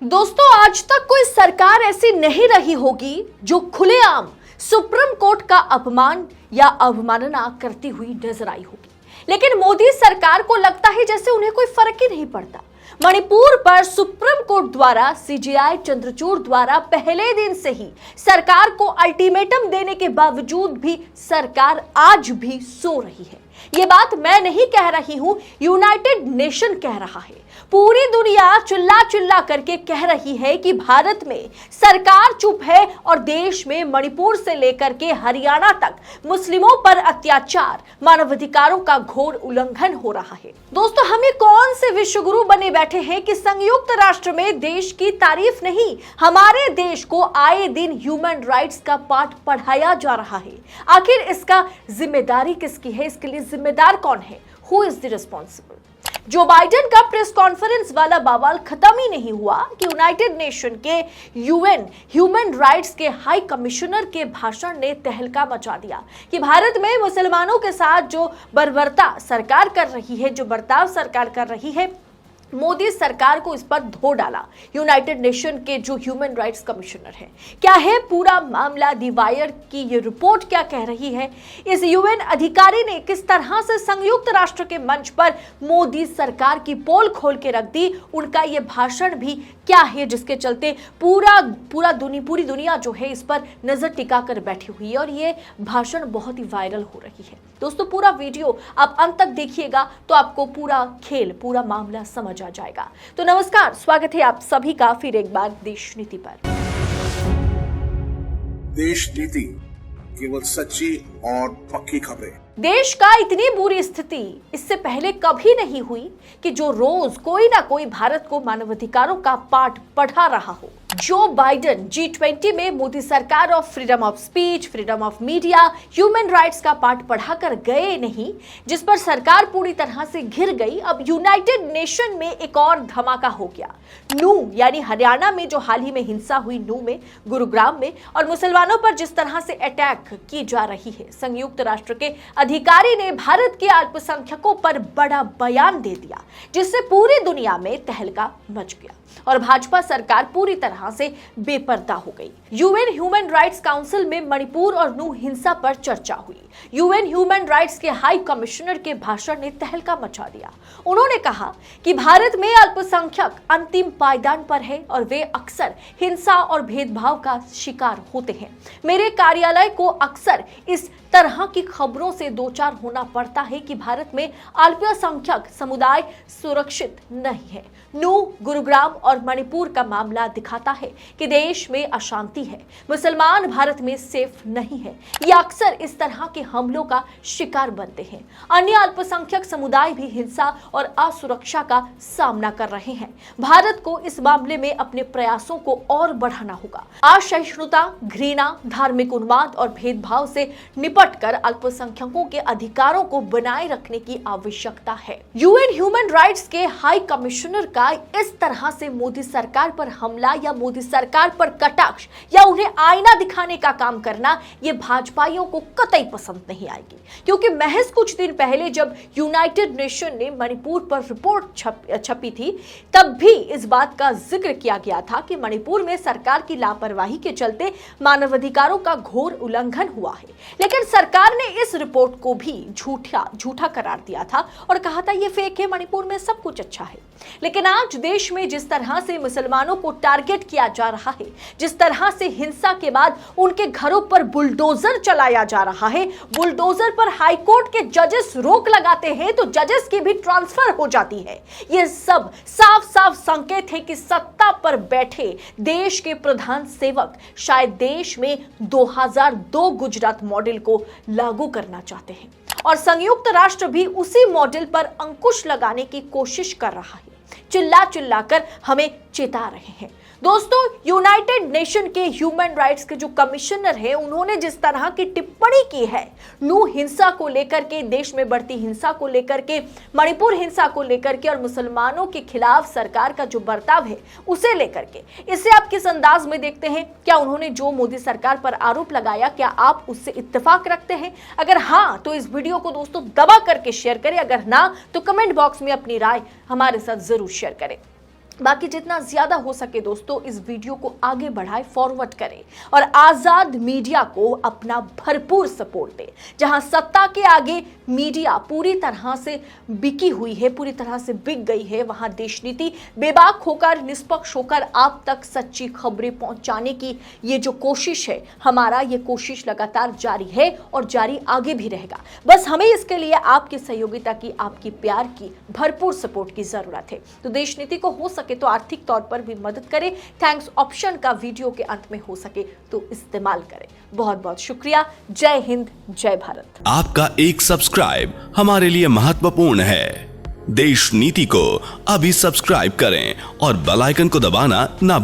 दोस्तों, आज तक कोई सरकार ऐसी नहीं रही होगी जो खुलेआम सुप्रीम कोर्ट का अपमान या अवमानना करती हुई नजर आई होगी। लेकिन मोदी सरकार को लगता है जैसे उन्हें कोई फर्क ही नहीं पड़ता। मणिपुर पर सुप्रीम कोर्ट द्वारा सीजेआई चंद्रचूड़ द्वारा पहले दिन से ही सरकार को अल्टीमेटम देने के बावजूद भी सरकार आज भी सो रही है। ये बात मैं नहीं कह रही हूं, यूनाइटेड नेशन कह रहा है। पूरी दुनिया चिल्ला चिल्ला करके कह रही है कि भारत में सरकार चुप है और देश में मणिपुर से लेकर के हरियाणा तक मुस्लिमों पर अत्याचार, मानवाधिकारों का घोर उल्लंघन हो रहा है। दोस्तों, हम ये कौन से विश्वगुरु बने बैठे हैं कि संयुक्त राष्ट्र में देश की तारीफ नहीं, हमारे देश को आए दिन ह्यूमन राइट्स का पाठ पढ़ाया जा रहा है। आखिर इसका जिम्मेदारी किसकी है? इसके लिए जिम्मेदार कौन है? Who is the responsible? Joe Biden का प्रेस कॉन्फ्रेंस वाला बवाल खत्म ही नहीं हुआ कि यूनाइटेड नेशन के यूएन ह्यूमन राइट्स के हाई कमिश्नर के भाषण ने तहलका मचा दिया कि भारत में मुसलमानों के साथ जो बर्बरता सरकार कर रही है, जो बर्ताव सरकार कर रही है, मोदी सरकार को इस पर धो डाला। यूनाइटेड नेशन के जो ह्यूमन राइट्स कमिश्नर है, क्या है पूरा मामला? दी वायर की ये रिपोर्ट क्या कह रही है? इस यूएन अधिकारी ने किस तरह से संयुक्त राष्ट्र के मंच पर मोदी सरकार की पोल खोल के रख दी? उनका ये भाषण भी क्या है जिसके चलते पूरी दुनिया जो है इस पर नजर टिका कर बैठी हुई है और ये भाषण बहुत ही वायरल हो रही है। दोस्तों, पूरा वीडियो आप अंत तक देखिएगा तो आपको पूरा खेल, पूरा मामला समझ आ जाएगा। तो नमस्कार, स्वागत है आप सभी का फिर एक बार देश नीति पर। देश नीति, केवल सच्ची और पक्की खबरें। देश का इतनी बुरी स्थिति इससे पहले कभी नहीं हुई कि जो रोज कोई ना कोई भारत को मानवाधिकारों का पाठ पढ़ा रहा हो। जो बाइडेन G20 में मोदी सरकार of freedom of speech, freedom of media, human rights का पाठ पढ़ाकर गए नहीं, जिस पर सरकार पूरी तरह से घिर गई। अब यूनाइटेड नेशन में एक और धमाका हो गया। नू यानी हरियाणा में जो हाल ही में हिंसा हुई, नू में, गुरुग्राम में, और मुसलमानों पर जिस तरह से अटैक की जा रही है, संयुक्त राष्ट्र के अधिकारी ने भारत के अल्पसंख्यकों पर बड़ा बयान दे दिया, जिससे पूरी दुनिया में तहलका मच गया और भाजपा सरकार पूरी तरह से बेपर्दा हो गई। यूएन ह्यूमन राइट्स काउंसिल में मणिपुर और नू हिंसा पर चर्चा हुई। यूएन ह्यूमन राइट्स के हाई कमिश्नर के भाषण ने तहलका मचा दिया। उन्होंने कहा कि भारत में अल्पसंख्यक अंतिम पायदान पर है और वे अक्सर हिंसा और भेदभाव का शिकार होते हैं। मेरे कार्यालय को अक्सर इस तरह की खबरों से दो चार होना पड़ता है कि भारत में अल्पसंख्यक समुदाय सुरक्षित नहीं है। नू, गुरुग्राम और मणिपुर का मामला दिखाता है कि देश में अशांति है, मुसलमान भारत में सेफ नहीं है। ये अक्सर इस तरह के हमलों का शिकार बनते हैं। अन्य अल्पसंख्यक समुदाय भी हिंसा और असुरक्षा का सामना कर रहे हैं। भारत को इस मामले में अपने प्रयासों को और बढ़ाना होगा। असहिष्णुता, घृणा, धार्मिक उन्माद और भेदभाव से निपटकर अल्पसंख्यकों के अधिकारों को बनाए रखने की आवश्यकता है। यूएन ह्यूमन राइट्स के हाई कमिश्नर का इस तरह से मोदी सरकार पर हमला या मोदी सरकार पर कटाक्ष या उन्हें आईना दिखाने का काम करना, ये भाजपाइयों को कतई पसंद नहीं आएगी। क्योंकि महज कुछ दिन पहले जब यूनाइटेड नेशन ने मणिपुर पर रिपोर्ट छपी थी, तब भी इस बात का जिक्र किया गया था कि मणिपुर में सरकार की लापरवाही के चलते मानवाधिकारों का घोर उल्लंघन हुआ है। लेकिन सरकार ने इस रिपोर्ट को भी झूठा करार दिया था और कहा था ये फेक है, मणिपुर में सब कुछ अच्छा है। लेकिन आज देश में जिस तरह से मुसलमानों को टारगेट किया जा रहा है, जिस तरह से हिंसा के बाद उनके घरों पर बुलडोजर चलाया जा रहा है, बुलडोजर पर हाईकोर्ट के जजेस रोक लगाते हैं तो जजेस की भी ट्रांसफर हो जाती है। ये सब साफ साफ संकेत है कि सत्ता पर बैठे देश के प्रधान सेवक शायद देश में 2002 गुजरात मॉडल को लागू करना चाहते हैं और संयुक्त राष्ट्र भी उसी मॉडल पर अंकुश लगाने की कोशिश कर रहा है। चिल्ला चिल्लाकर हमें चेता रहे हैं। दोस्तों, यूनाइटेड नेशन के ह्यूमन राइट्स के जो कमिश्नर हैं, उन्होंने जिस तरह की टिप्पणी की है नू हिंसा को लेकर के, देश में बढ़ती हिंसा को लेकर के, मणिपुर हिंसा को लेकर के और मुसलमानों के खिलाफ सरकार का जो बर्ताव है उसे लेकर के, इसे आप किस अंदाज में देखते हैं? क्या उन्होंने जो मोदी सरकार पर आरोप लगाया, क्या आप उससे इत्तेफाक रखते हैं? अगर हाँ, तो इस वीडियो को दोस्तों दबा करके शेयर करें, अगर ना तो कमेंट बॉक्स में अपनी राय हमारे साथ जरूर शेयर करें। बाकी जितना ज्यादा हो सके दोस्तों इस वीडियो को आगे बढ़ाएं, फॉरवर्ड करें और आजाद मीडिया को अपना भरपूर सपोर्ट दें। जहां सत्ता के आगे मीडिया पूरी तरह से बिकी हुई है, पूरी तरह से बिक गई है, वहां देश नीति बेबाक होकर, निष्पक्ष होकर आप तक सच्ची खबरें पहुंचाने की ये जो कोशिश है, हमारा ये कोशिश लगातार जारी है और जारी आगे भी रहेगा। बस हमें इसके लिए आपकी सहयोगिता की, आपकी प्यार की भरपूर सपोर्ट की जरूरत है। तो देश नीति को हो सके तो आर्थिक तौर पर भी मदद करें। थैंक्स ऑप्शन का वीडियो के अंत में हो सके तो इस्तेमाल करें। बहुत बहुत शुक्रिया। जय हिंद, जय भारत। आपका एक सब्सक्राइब हमारे लिए महत्वपूर्ण है। देश नीति को अभी सब्सक्राइब करें और बेल आइकन को दबाना ना